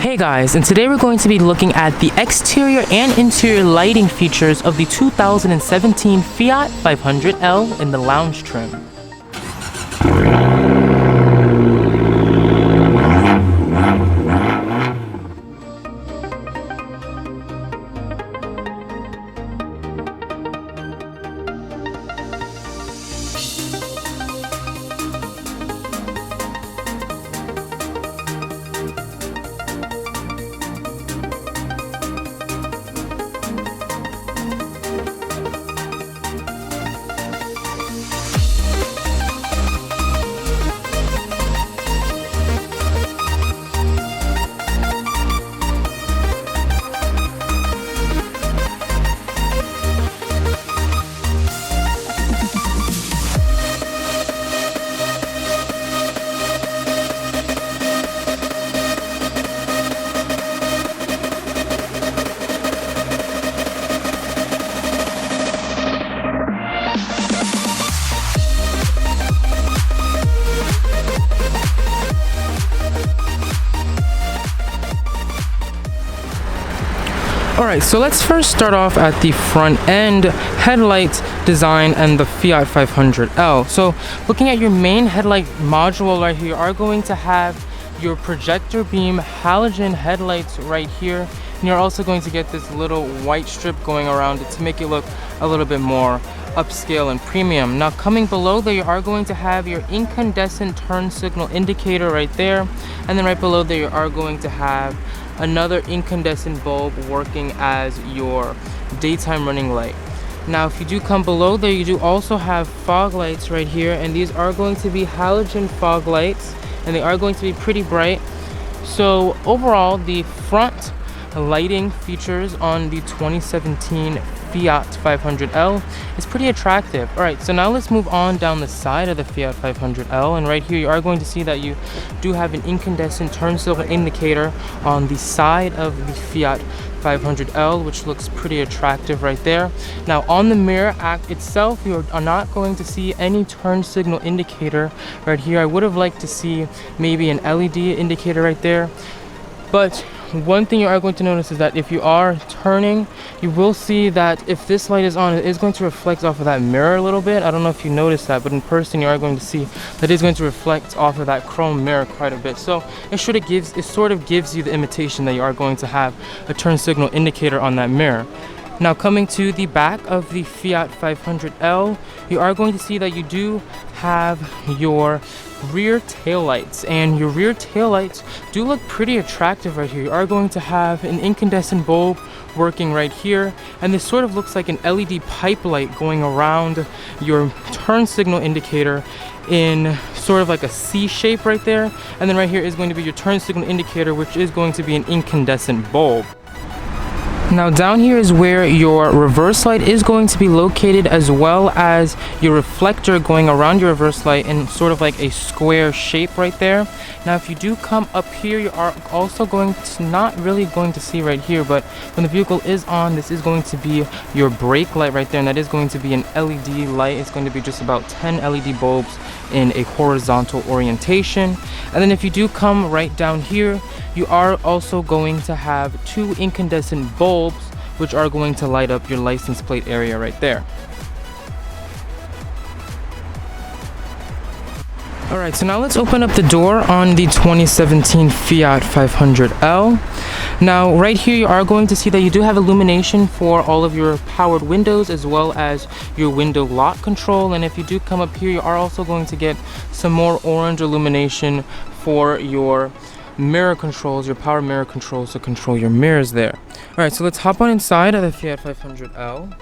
Hey guys, and today we're going to be looking at the exterior and interior lighting features of the 2017 Fiat 500L in the lounge trim. Alright, so let's first start off at the front end headlight design and the Fiat 500L. So looking at your main headlight module right here, you are going to have your projector beam halogen headlights right here. And you're also going to get this little white strip going around it to make it look a little bit more upscale and premium. Now coming below there, you are going to have your incandescent turn signal indicator right there. And then right below there, you are going to have another incandescent bulb working as your daytime running light. Now if you do come below there, you do also have fog lights right here, and these are going to be halogen fog lights, and they are going to be pretty bright. So overall, the front lighting features on the 2017 Fiat 500L is pretty attractive. Alright, so now let's move on down the side of the Fiat 500L, and right here you are going to see that you do have an incandescent turn signal indicator on the side of the Fiat 500L, which looks pretty attractive right there. Now on the mirror act itself, you are not going to see any turn signal indicator right here. I would have liked to see maybe an LED indicator right there, but one thing you are going to notice is that if you are turning, you will see that if this light is on, it is going to reflect off of that mirror a little bit. I don't know if you noticed that, but in person you are going to see that it is going to reflect off of that chrome mirror quite a bit. So it sort of gives you the imitation that you are going to have a turn signal indicator on that mirror. Now coming to the back of the Fiat 500L, you are going to see that you do have your rear taillights, and your rear taillights do look pretty attractive right here. You are going to have an incandescent bulb working right here, and this sort of looks like an LED pipe light going around your turn signal indicator in sort of like a C shape right there. And then right here is going to be your turn signal indicator, which is going to be an incandescent bulb. Now down here is where your reverse light is going to be located, as well as your reflector going around your reverse light in sort of like a square shape right there. Now if you do come up here, you are also going to not really going to see right here, but when the vehicle is on, this is going to be your brake light right there, and that is going to be an LED light. It's going to be just about 10 LED bulbs in a horizontal orientation. And then if you do come right down here, you are also going to have two incandescent bulbs, which are going to light up your license plate area right there. Alright, so now let's open up the door on the 2017 Fiat 500L. Now right here you are going to see that you do have illumination for all of your powered windows, as well as your window lock control. And if you do come up here, you are also going to get some more orange illumination for your mirror controls, your power mirror controls to control your mirrors there. Alright, so let's hop on inside of the Fiat 500L.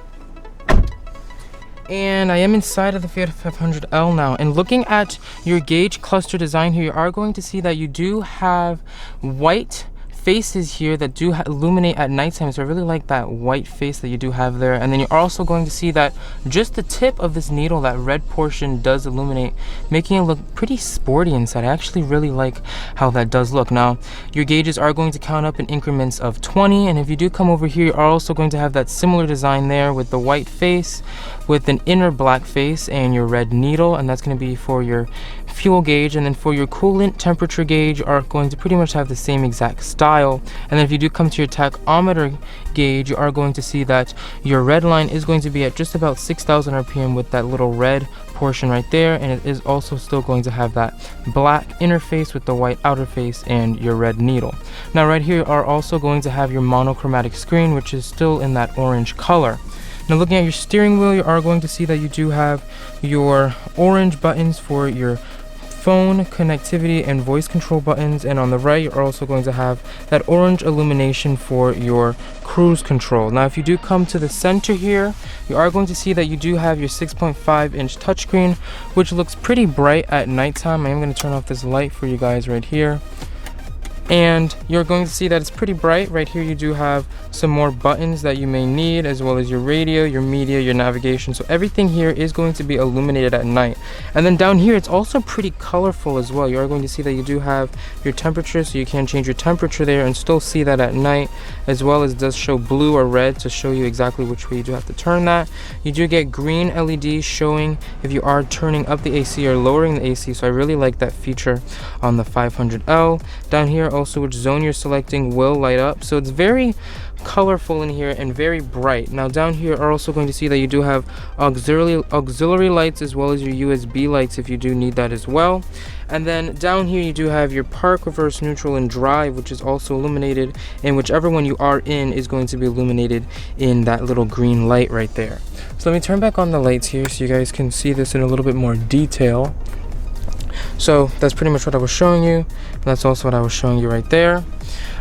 And I am inside of the Fiat 500L now, and looking at your gauge cluster design here, you are going to see that you do have white faces here that do illuminate at nighttime. So I really like that white face that you do have there. And then you're also going to see that just the tip of this needle, that red portion, does illuminate, making it look pretty sporty inside. I actually really like how that does look. Now your gauges are going to count up in increments of 20, and if you do come over here, you are also going to have that similar design there with the white face with an inner black face and your red needle, and that's going to be for your fuel gauge, and then for your coolant temperature gauge are going to pretty much have the same exact style. And then if you do come to your tachometer gauge, you are going to see that your red line is going to be at just about 6,000 RPM with that little red portion right there, and it is also still going to have that black interface with the white outer face and your red needle. Now right here you are also going to have your monochromatic screen, which is still in that orange color. Now looking at your steering wheel, you are going to see that you do have your orange buttons for your phone connectivity and voice control buttons, and on the right you're also going to have that orange illumination for your cruise control. Now if you do come to the center here, you are going to see that you do have your 6.5-inch touchscreen, which looks pretty bright at nighttime. I am going to turn off this light for you guys right here. And you're going to see that it's pretty bright. Right here you do have some more buttons that you may need, as well as your radio, your media, your navigation. So everything here is going to be illuminated at night. And then down here it's also pretty colorful as well. You are going to see that you do have your temperature, so you can change your temperature there and still see that at night, as well as it does show blue or red to show you exactly which way you do have to turn that. You do get green LEDs showing if you are turning up the AC or lowering the AC, so I really like that feature on the 500L. Down here also which zone you're selecting will light up, so it's very colorful in here and very bright. Now down here are also going to see that you do have auxiliary lights, as well as your USB lights if you do need that as well. And then down here you do have your park, reverse, neutral, and drive, which is also illuminated, and whichever one you are in is going to be illuminated in that little green light right there. So let me turn back on the lights here so you guys can see this in a little bit more detail. So that's pretty much what I was showing you. That's also what I was showing you right there.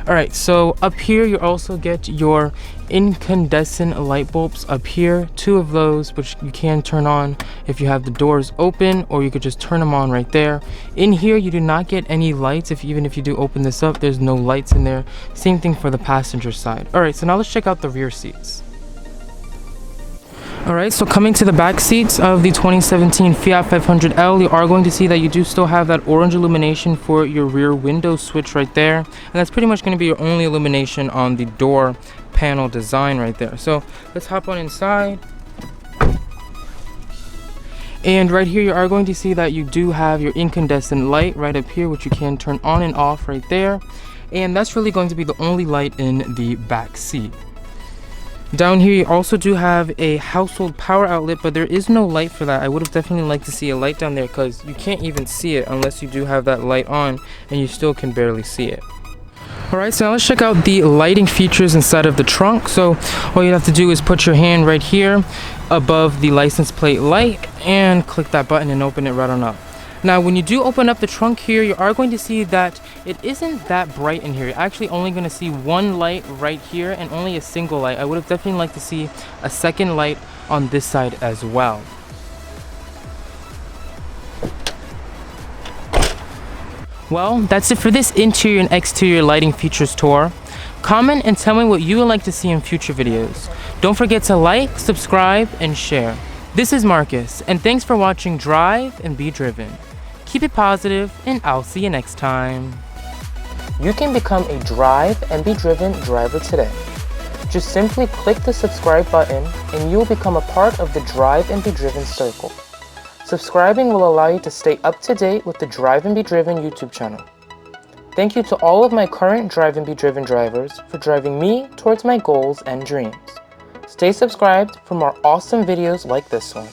Alright, so up here you also get your incandescent light bulbs up here, 2 of those, which you can turn on if you have the doors open, or you could just turn them on right there. In here you do not get any lights. Even if you do open this up, there's no lights in there. Same thing for the passenger side. Alright, so now let's check out the rear seats. Alright, so coming to the back seats of the 2017 Fiat 500L, you are going to see that you do still have that orange illumination for your rear window switch right there. And that's pretty much going to be your only illumination on the door panel design right there. So let's hop on inside. And right here you are going to see that you do have your incandescent light right up here, which you can turn on and off right there. And that's really going to be the only light in the back seat. Down here you also do have a household power outlet, but there is no light for that. I would have definitely liked to see a light down there, because you can't even see it unless you do have that light on, and you still can barely see it. Alright, so now let's check out the lighting features inside of the trunk. So all you have to do is put your hand right here above the license plate light and click that button and open it right on up. Now when you do open up the trunk here, you are going to see that it isn't that bright in here. You're actually only going to see one light right here and only a single light. I would have definitely liked to see a second light on this side as well. Well, that's it for this interior and exterior lighting features tour. Comment and tell me what you would like to see in future videos. Don't forget to like, subscribe, and share. This is Marcus, and thanks for watching Drive and Be Driven. Keep it positive, and I'll see you next time. You can become a Drive and Be Driven driver today. Just simply click the subscribe button and you will become a part of the Drive and Be Driven circle. Subscribing will allow you to stay up to date with the Drive and Be Driven YouTube channel. Thank you to all of my current Drive and Be Driven drivers for driving me towards my goals and dreams. Stay subscribed for more awesome videos like this one.